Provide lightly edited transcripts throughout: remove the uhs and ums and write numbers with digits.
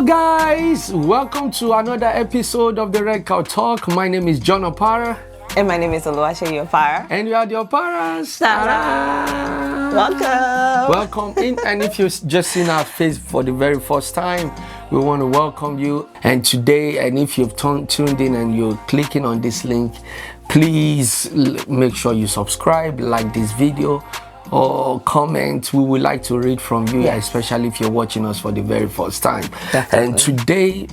guys, welcome to another episode of the Red Cow Talk. My name is John Opara. And my name is Opara. And we are the Oparas. Welcome in. And if you've just seen our face for the very first time, we want to welcome you. And today, and if you've tuned in and you're clicking on this link, please make sure you subscribe, like this video, or comment. We would like to read from you, especially if you're watching us for the very first time. Definitely. And today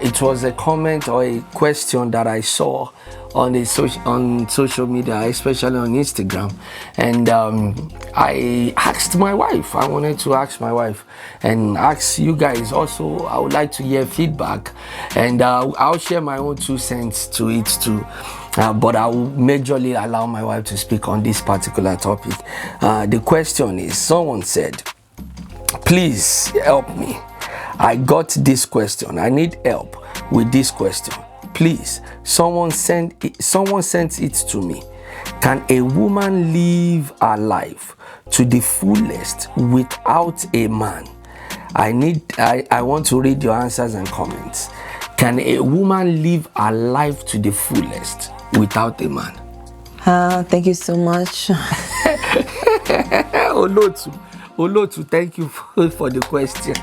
it was a comment or a question that I saw on social media, especially on Instagram, and I asked my wife. I wanted to ask my wife and ask you guys also. I would like to hear feedback, and I'll share my own 2 cents to it too. But I will majorly allow my wife to speak on this particular topic. The question is, someone said, please help me. I got this question. I need help with this question. Please, someone sent it to me. Can a woman live her life to the fullest without a man? I want to read your answers and comments. Can a woman live her life to the fullest without a man? Thank you so much. Olotu, thank you for the question.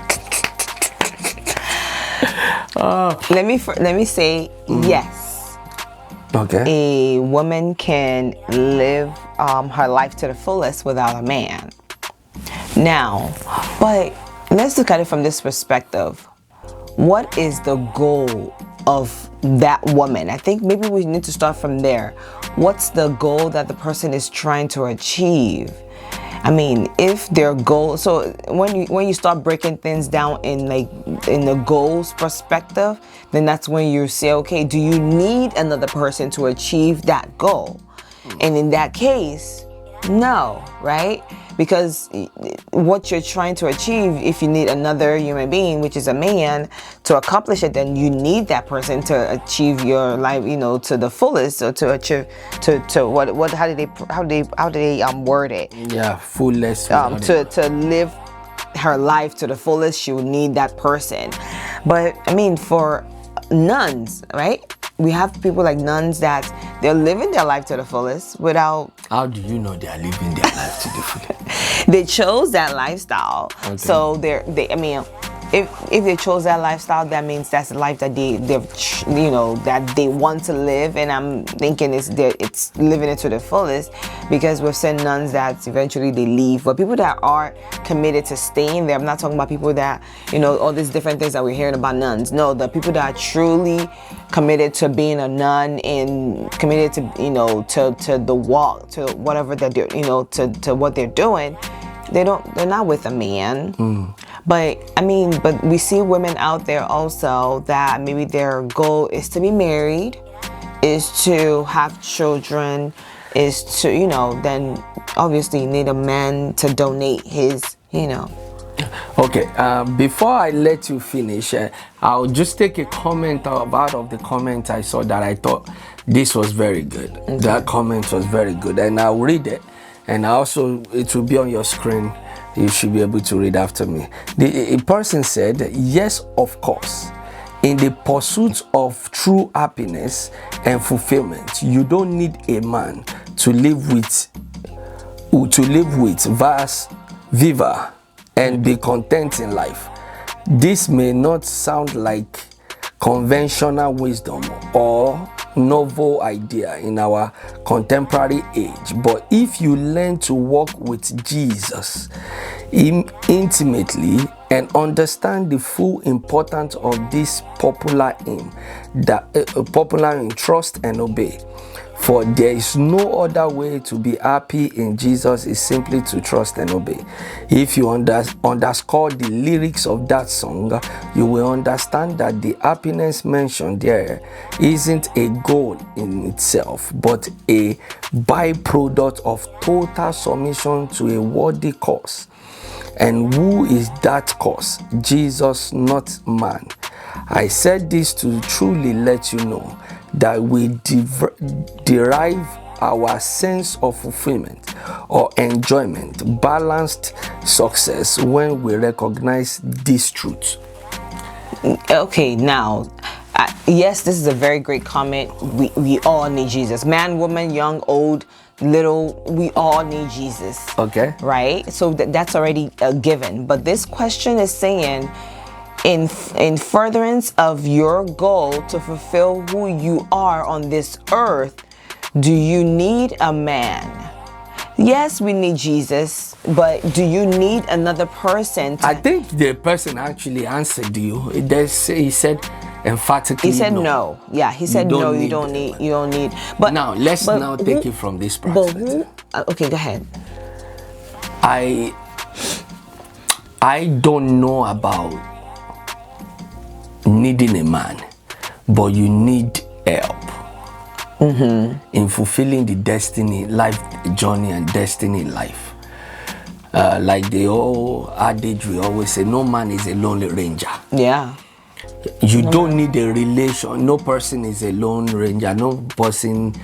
Let me say yes. Okay. A woman can live her life to the fullest without a man. Now, but let's look at it from this perspective. What is the goal of that woman? I think maybe we need to start from there. What's the goal that the person is trying to achieve? I mean, if their goal, so when you start breaking things down in the goals perspective, then that's when you say, okay, do you need another person to achieve that goal? And in that case, no, right? Because what you're trying to achieve, if you need another human being, which is a man, to accomplish it, then you need that person to achieve your life, to the fullest, or to achieve to what how do they word it? Yeah, fullest. To live her life to the fullest, she would need that person. But I mean, for nuns, right? We have people like nuns that they're living their life to the fullest without. How do you know they are living their life to the fullest? They chose that lifestyle. Okay. So if they chose that lifestyle, that means that's the life that that they want to live. And I'm thinking it's living it to the fullest, because we've seen nuns that eventually they leave. But people that are committed to staying there, I'm not talking about people that, all these different things that we're hearing about nuns. No, the people that are truly committed to being a nun and committed to, to the walk, to whatever they're doing, to what they're doing. They're not with a man. But we see women out there also that maybe their goal is to be married, is to have children, is to, then obviously you need a man to donate his, Okay, before I let you finish, I'll just take a comment out of the comment I saw that I thought this was very good. Okay. That comment was very good, and I'll read it. And also, it will be on your screen. You should be able to read after me. A person said, yes, of course. In the pursuit of true happiness and fulfillment, you don't need a man to live with, vice versa, and be content in life. This may not sound like conventional wisdom or novel idea in our contemporary age, but if you learn to walk with Jesus intimately and understand the full importance of this popular aim, trust and obey. For there is no other way to be happy in Jesus is simply to trust and obey. If you underscore the lyrics of that song, you will understand that the happiness mentioned there isn't a goal in itself, but a byproduct of total submission to a worthy cause. And who is that cause? Jesus, not man. I said this to truly let you know that we derive our sense of fulfillment or enjoyment, balanced success when we recognize this truth. Okay, now, yes, this is a very great comment. We all need Jesus. Man, woman, young, old, little, we all need Jesus. Okay. Right? So that's already a given. But this question is saying, in furtherance of your goal to fulfill who you are on this earth, do you need a man? Yes, we need Jesus, but do you need another person? I think the person actually answered you. He said emphatically he said no. Yeah, he said no. You don't need. But now let's take it from this perspective. Okay, go ahead. I don't know about needing a man, but you need help in fulfilling the destiny, life journey, and destiny in life. Like the old adage we always say, no man is a lonely ranger. Yeah. You don't need a relation. No person is a lone ranger. No person,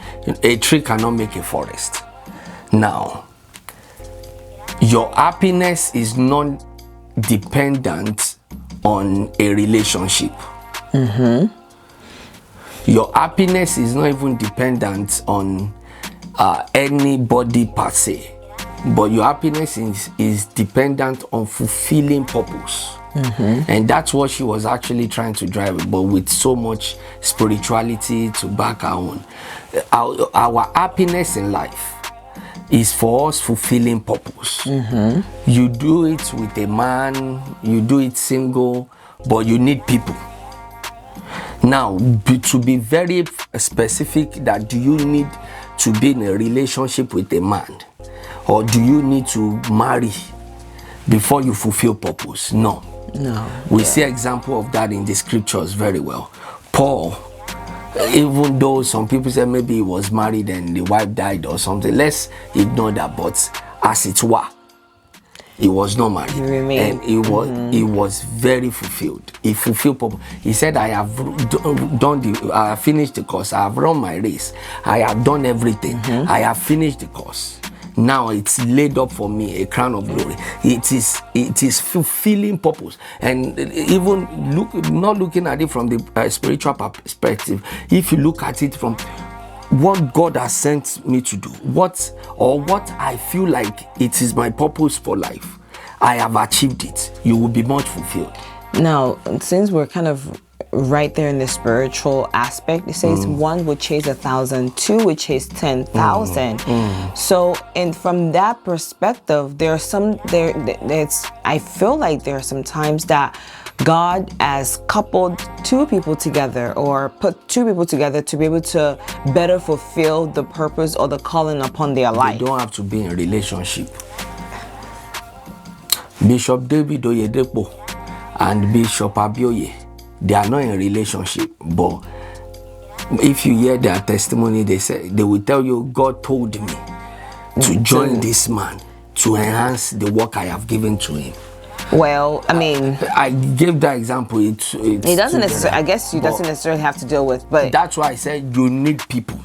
a tree cannot make a forest. Now, your happiness is not dependent on a relationship. Your happiness is not even dependent on anybody per se, but your happiness is dependent on fulfilling purpose. And that's what she was actually trying to drive, but with so much spirituality to back her own. Our happiness in life is for us fulfilling purpose. You do it with a man, you do it single, but you need people. Now, to be very specific, that do you need to be in a relationship with a man, or do you need to marry before you fulfill purpose? No. We see example of that in the scriptures very well. Paul, even though some people say maybe he was married and the wife died or something, let's ignore that, but as it were, he was not married, and he was very fulfilled. He fulfilled purpose. He said, I have I have finished the course, I have run my race, I have done everything, I have finished the course. Now it's laid up for me a crown of glory. It is fulfilling purpose. And even not looking at it from the spiritual perspective, if you look at it from what God has sent me to do, what I feel like it is my purpose for life, I have achieved it. You will be much fulfilled. Now, since we're kind of right there in the spiritual aspect, it says one would chase 1,000, two would chase 10,000. So, and from that perspective, I feel like there are some times that God has coupled two people together, or put two people together to be able to better fulfill the purpose or the calling upon their life. They don't have to be in a relationship. Bishop David Oyedepo and Bishop Abioye, they are not in a relationship, but if you hear their testimony, they will tell you, God told me to join this man to enhance the work I have given to him. Well, I mean, I gave that example. It doesn't necessarily, I guess you doesn't necessarily have to deal with, but that's why I said you need people,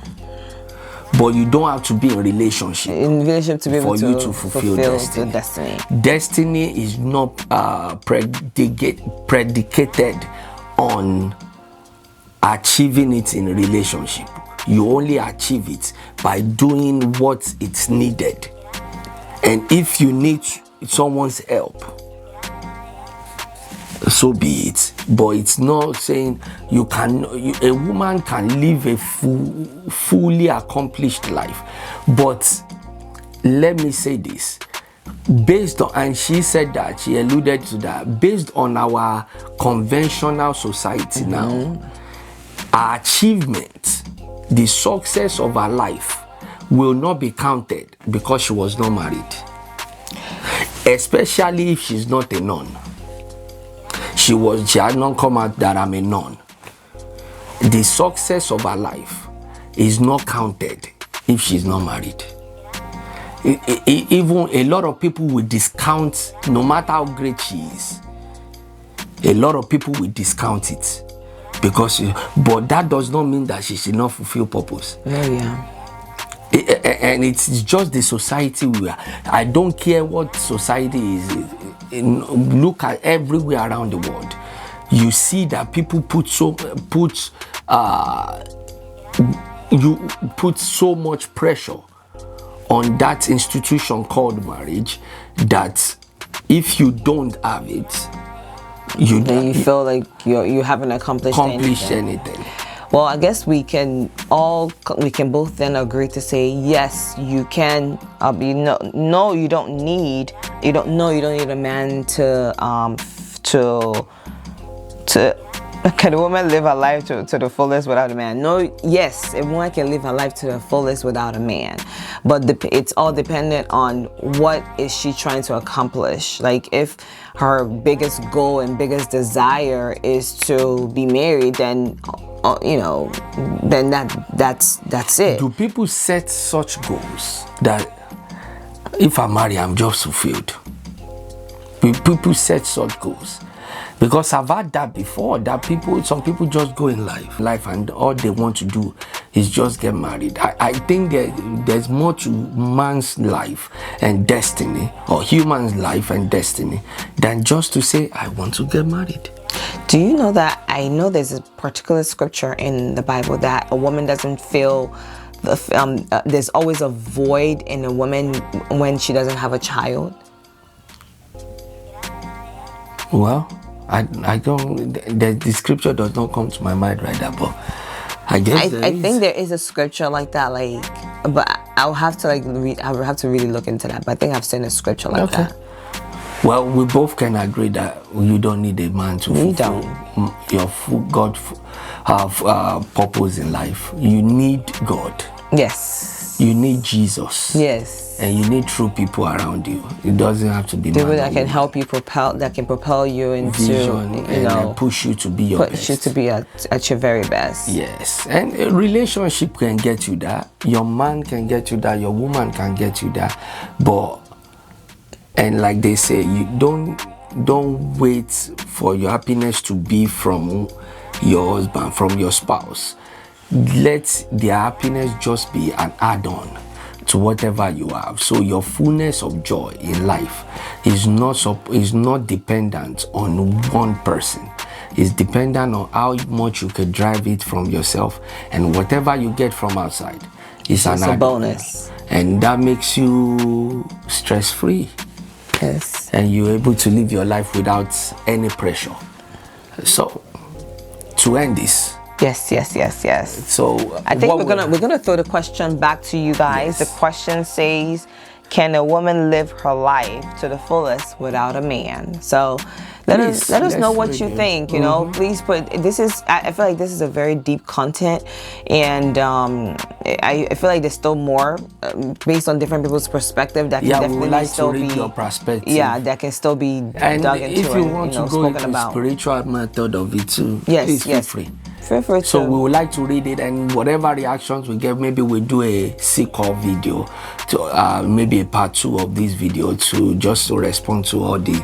but you don't have to be in a relationship. To be able to fulfill destiny. The destiny. Destiny is not predicated on achieving it in a relationship. You only achieve it by doing what it's needed. And if you need someone's help, so be it. But it's not saying a woman can live a fully accomplished life. But let me say this, and she said that, she alluded to that, based on our conventional society now, our achievement, the success of her life will not be counted because she was not married. Especially if she's not a nun. She had not come out that I'm a nun. The success of her life is not counted if she's not married. Even a lot of people will discount, no matter how great she is, a lot of people will discount it but that does not mean that she should not fulfill purpose. And it's just the society we are. I don't care what society is. Look at everywhere around the world. you see that people put so much pressure on that institution called marriage that if you don't have it, you feel like you haven't accomplished anything. Well, I guess we can both then agree to say yes, you can. You don't need a man to can a woman live her life to the fullest without a man? No, yes, a woman can live her life to the fullest without a man, but it's all dependent on what is she trying to accomplish. Like if her biggest goal and biggest desire is to be married, then then that's it. Do people set such goals that if I marry, I'm just fulfilled? People set such goals. Because I've had that before, that some people just go in life and all they want to do is just get married. I think there's more to man's life and destiny, or human's life and destiny, than just to say, I want to get married. Do you know that I know there's a particular scripture in the Bible that a woman doesn't feel there's always a void in a woman when she doesn't have a child? Well, I don't. The scripture does not come to my mind right now, but I guess I think there is a scripture like that. But I'll have to read. I will have to really look into that. But I think I've seen a scripture like that. Well, we both can agree that you don't need a man to fulfill your God purpose in life. You need God. Yes. You need Jesus. Yes. And you need true people around you. It doesn't have to be people that can help you propel you into vision, and push you to be your best. Push you to be at your very best. Yes. And a relationship can get you that. Your man can get you that. Your woman can get you that. And like they say, you don't wait for your happiness to be from your husband, from your spouse. Let their happiness just be an add-on to whatever you have. So your fullness of joy in life is not dependent on one person. It's dependent on how much you can drive it from yourself, and whatever you get from outside is a bonus. And that makes you stress-free. Yes. And you're able to live your life without any pressure. So to end this, Yes. So I think we're gonna throw the question back to you guys. Yes. The question says, can a woman live her life to the fullest without a man? So let us know what you think. You know, please put this is. I feel like this is a very deep content, and I feel like there's still more based on different people's perspective that can definitely like still to read be your perspective. Yeah, that can still be dug into. If you want to go into the spiritual method of it too, please feel free. So we would like to read it, and whatever reactions we get, maybe we'll do a sequel video to maybe a part 2 of this video to respond to all the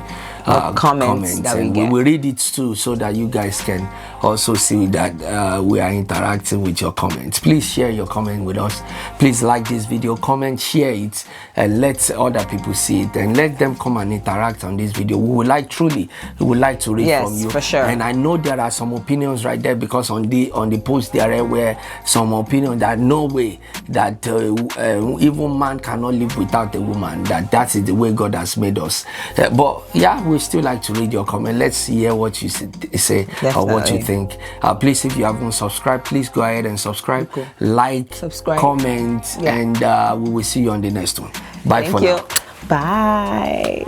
comments that we will read it too, so that you guys can also see that we are interacting with your comments. Please share your comment with us. Please like this video, comment, share it, and let other people see it, and let them come and interact on this video. We would like to read from you. For sure. And I know there are some opinions right there, because on the post there were some opinions that no way that even man cannot live without a woman, that is the way God has made us. But yeah, we still like to read your comment. Let's hear what you say. Definitely. Or what you think. Please, if you haven't subscribed, please go ahead and subscribe. Subscribe, comment, and we will see you on the next one. Bye. Thank you. Bye.